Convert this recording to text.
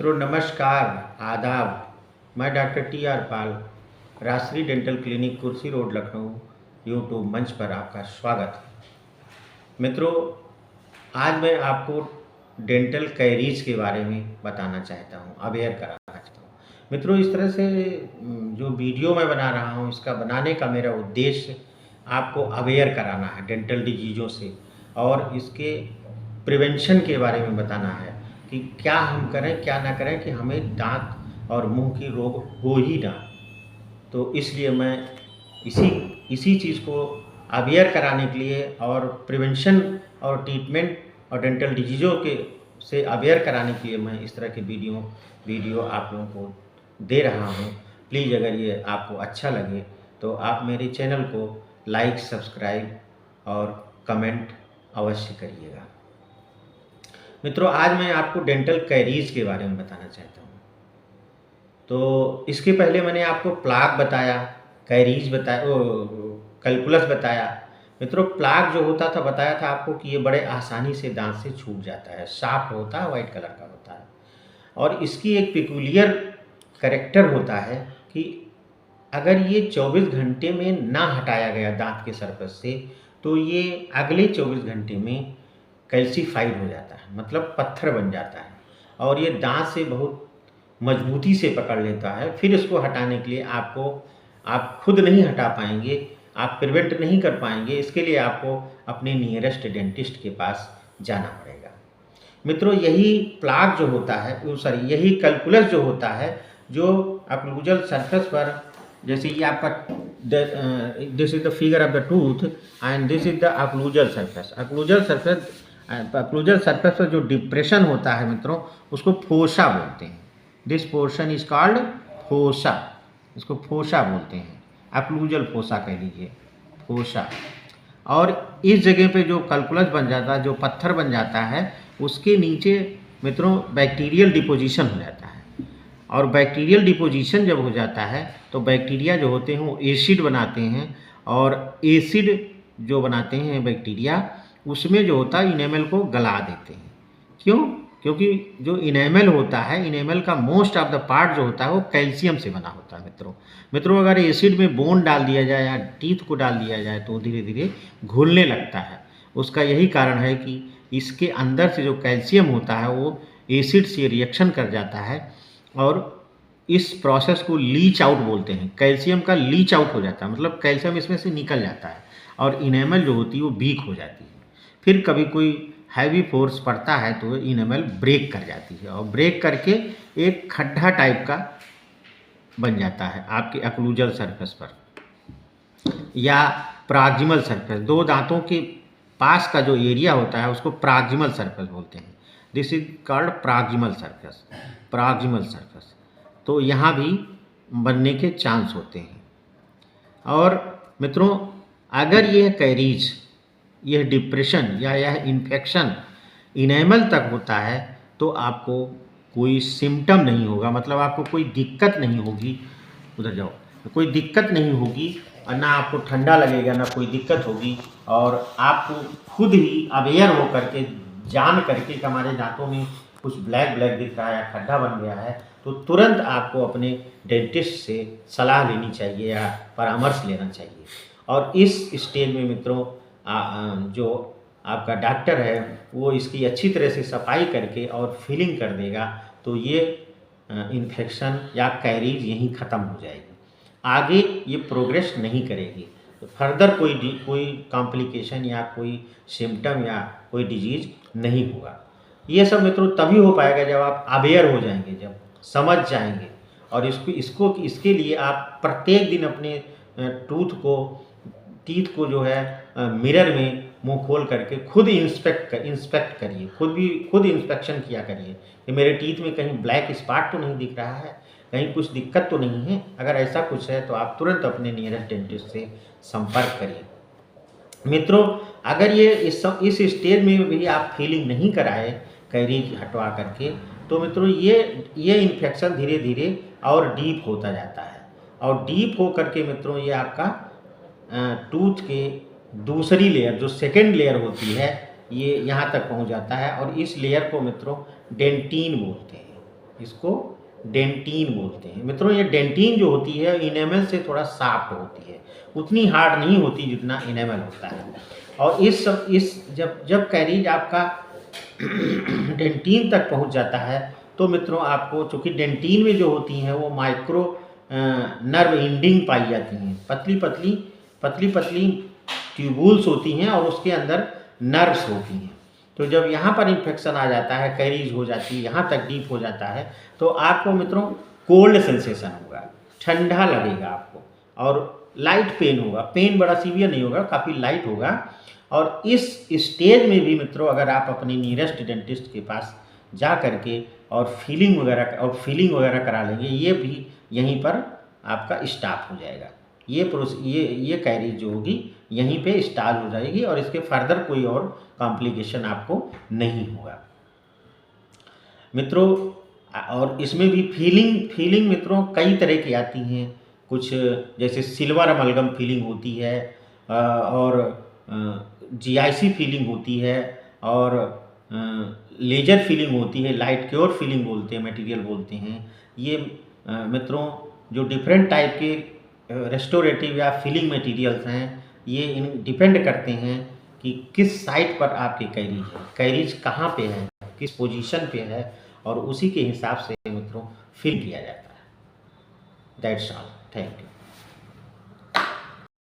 मित्रों नमस्कार, आदाब। मैं डॉक्टर टी.आर. पाल, राष्ट्रीय dental clinic Kursi road Lucknow YouTube मंच पर आपका स्वागत है। मित्रों, आज मैं आपको डेंटल कैरीज के बारे में बताना चाहता हूँ, अवेयर कराना चाहता हूँ। मित्रों, इस तरह से जो वीडियो मैं बना रहा हूँ, इसका बनाने का मेरा उद्देश्य आपको अवेयर कराना है डेंटल डिजीज़ों से और इसके प्रिवेंशन के बारे में बताना है कि क्या हम करें क्या ना करें कि हमें दांत और मुंह की रोग हो ही ना। तो इसलिए मैं इसी चीज़ को अवेयर कराने के लिए और प्रिवेंशन और ट्रीटमेंट और डेंटल डिजीज़ों के से अवेयर कराने के लिए मैं इस तरह के वीडियो आप लोगों को दे रहा हूँ। प्लीज़ अगर ये आपको अच्छा लगे तो आप मेरे चैनल को लाइक, सब्सक्राइब और कमेंट अवश्य करिएगा। मित्रों, आज मैं आपको डेंटल कैरीज के बारे में बताना चाहता हूँ। तो इसके पहले मैंने आपको प्लाक बताया, कैरीज बताया, कैलकुलस बताया। मित्रों, प्लाक जो होता था बताया था आपको कि ये बड़े आसानी से दांत से छूट जाता है, सॉफ्ट होता है, वाइट कलर का होता है और इसकी एक पेक्यूलियर कैरेक्टर होता है कि अगर ये 24 घंटे में ना हटाया गया दांत के सरफेस से तो ये अगले 24 घंटे में कैल्सीफाइड हो जाता है, मतलब पत्थर बन जाता है और ये दांत से बहुत मजबूती से पकड़ लेता है। फिर इसको हटाने के लिए आप खुद नहीं हटा पाएंगे, आप प्रिवेंट नहीं कर पाएंगे। इसके लिए आपको अपने नियरेस्ट डेंटिस्ट के पास जाना पड़ेगा। मित्रों, यही प्लाक जो होता है, यही कैलकुलस जो होता है, जो अक्लूजल सरफेस पर, जैसे ये आपका this is the figure of the tooth and this is the occlusal surface. Occlusal surface पर जो डिप्रेशन होता है मित्रों, उसको फोसा बोलते हैं। This portion is called fossa, इसको फोसा बोलते हैं, अक्लूजल फोसा कह लीजिए, फोसा। और इस जगह पे जो कैलकुलस बन जाता है, जो पत्थर बन जाता है, उसके नीचे मित्रों बैक्टीरियल डिपोजिशन हो जाता है और बैक्टीरियल डिपोजिशन जब हो जाता है तो बैक्टीरिया जो होते हैं वो एसिड बनाते हैं और एसिड जो बनाते हैं बैक्टीरिया, उसमें जो होता है इनेमल को गला देते हैं। क्यों? क्योंकि जो इनेमल होता है, इनेमल का मोस्ट ऑफ द पार्ट जो होता है वो कैल्शियम से बना होता है। मित्रों अगर एसिड में बोन डाल दिया जाए या टीथ को डाल दिया जाए तो धीरे धीरे घुलने लगता है। उसका यही कारण है कि इसके अंदर से जो कैल्शियम होता है वो एसिड से रिएक्शन कर जाता है और इस प्रोसेस को लीच आउट बोलते हैं। कैल्शियम का लीच आउट हो जाता है, मतलब कैल्शियम इसमें से निकल जाता है और इनेमल जो होती है वो वीक हो जाती है। फिर कभी कोई हैवी फोर्स पड़ता है तो इनेमल ब्रेक कर जाती है और ब्रेक करके एक खड्डा टाइप का बन जाता है आपके अक्लूजल सरफेस पर या प्रॉक्सिमल सरफेस। दो दांतों के पास का जो एरिया होता है उसको प्रॉक्सिमल सरफेस बोलते हैं। This is called proximal surface, proximal surface. तो यहाँ भी बनने के चांस होते हैं। और मित्रों, अगर यह कैरीज, यह डिप्रेशन या यह इन्फेक्शन इनेमल तक होता है तो आपको कोई सिम्टम नहीं होगा, मतलब आपको कोई दिक्कत नहीं होगी। उधर जाओ, कोई दिक्कत नहीं होगी और ना आपको ठंडा लगेगा, ना कोई दिक्कत होगी और आपको खुद ही अवेयर हो करके, जान करके कि हमारे दांतों में कुछ ब्लैक ब्लैक दिख रहा है या खड्डा बन गया है, तो तुरंत आपको अपने डेंटिस्ट से सलाह लेनी चाहिए या परामर्श लेना चाहिए। और इस स्टेज में मित्रों जो आपका डॉक्टर है वो इसकी अच्छी तरह से सफाई करके और फिलिंग कर देगा तो ये इन्फेक्शन या कैरीज यहीं ख़त्म हो जाएगी, आगे ये प्रोग्रेस नहीं करेगी। तो फर्दर कोई कॉम्प्लिकेशन या कोई सिम्टम या कोई डिजीज़ नहीं होगा। ये सब मित्रों तभी हो पाएगा जब आप अवेयर हो जाएंगे, जब समझ जाएंगे। और इसके लिए आप प्रत्येक दिन अपने टीथ को जो है मिरर में मुंह खोल करके खुद इंस्पेक्ट करिए, खुद इंस्पेक्शन किया करिए कि मेरे टीथ में कहीं ब्लैक स्पॉट तो नहीं दिख रहा है, कहीं कुछ दिक्कत तो नहीं है। अगर ऐसा कुछ है तो आप तुरंत अपने नियरेस्ट डेंटिस्ट से संपर्क करिए। मित्रों, अगर ये इस स्टेज में भी आप फीलिंग नहीं कराए कैरीज हटवा करके तो मित्रों ये इन्फेक्शन धीरे धीरे और डीप होता जाता है और डीप हो करके मित्रों ये आपका टूथ के दूसरी लेयर, जो सेकेंड लेयर होती है, ये यहाँ तक पहुँच जाता है और इस लेयर को मित्रों डेंटिन बोलते हैं। इसको डेंटीन बोलते हैं। मित्रों ये डेंटीन जो होती है इनेमल से थोड़ा सॉफ्ट होती है, उतनी हार्ड नहीं होती जितना इनेमल होता है। और इस जब कैरीज आपका डेंटीन तक पहुंच जाता है तो मित्रों आपको, चूँकि डेंटीन में जो होती हैं वो माइक्रो नर्व एंडिंग पाई जाती हैं, पतली पतली ट्यूबुल्स होती हैं और उसके अंदर नर्व्स होती हैं। तो जब यहाँ पर इन्फेक्शन आ जाता है, कैरीज हो जाती है, यहाँ तक डीप हो जाता है, तो आपको मित्रों कोल्ड सेंसेशन होगा, ठंडा लगेगा आपको और लाइट पेन होगा। पेन बड़ा सीवियर नहीं होगा, काफ़ी लाइट होगा। और इस स्टेज में भी मित्रों अगर आप अपने नियरेस्ट डेंटिस्ट के पास जा करके और फीलिंग वगैरह करा लेंगे, ये भी यहीं पर आपका स्टॉप हो जाएगा। ये कैरीज जो होगी यहीं पे स्टार्ट हो जाएगी और इसके फर्दर कोई और कॉम्प्लिकेशन आपको नहीं होगा मित्रों। और इसमें भी फीलिंग मित्रों कई तरह की आती हैं। कुछ जैसे सिल्वर अमलगम फीलिंग होती है और जीआईसी फीलिंग होती है और लेजर फीलिंग होती है, लाइट क्योर फीलिंग बोलते हैं, मटेरियल बोलते हैं। ये मित्रों जो डिफरेंट टाइप के रेस्टोरेटिव या फीलिंग मटेरियल्स हैं, ये इन डिपेंड करते हैं कि किस साइट पर आपकी कैरीज है, कैरीज कहाँ पे है, किस पोजीशन पे है, और उसी के हिसाब से मित्रों फिल किया जाता है। That's all, thank you.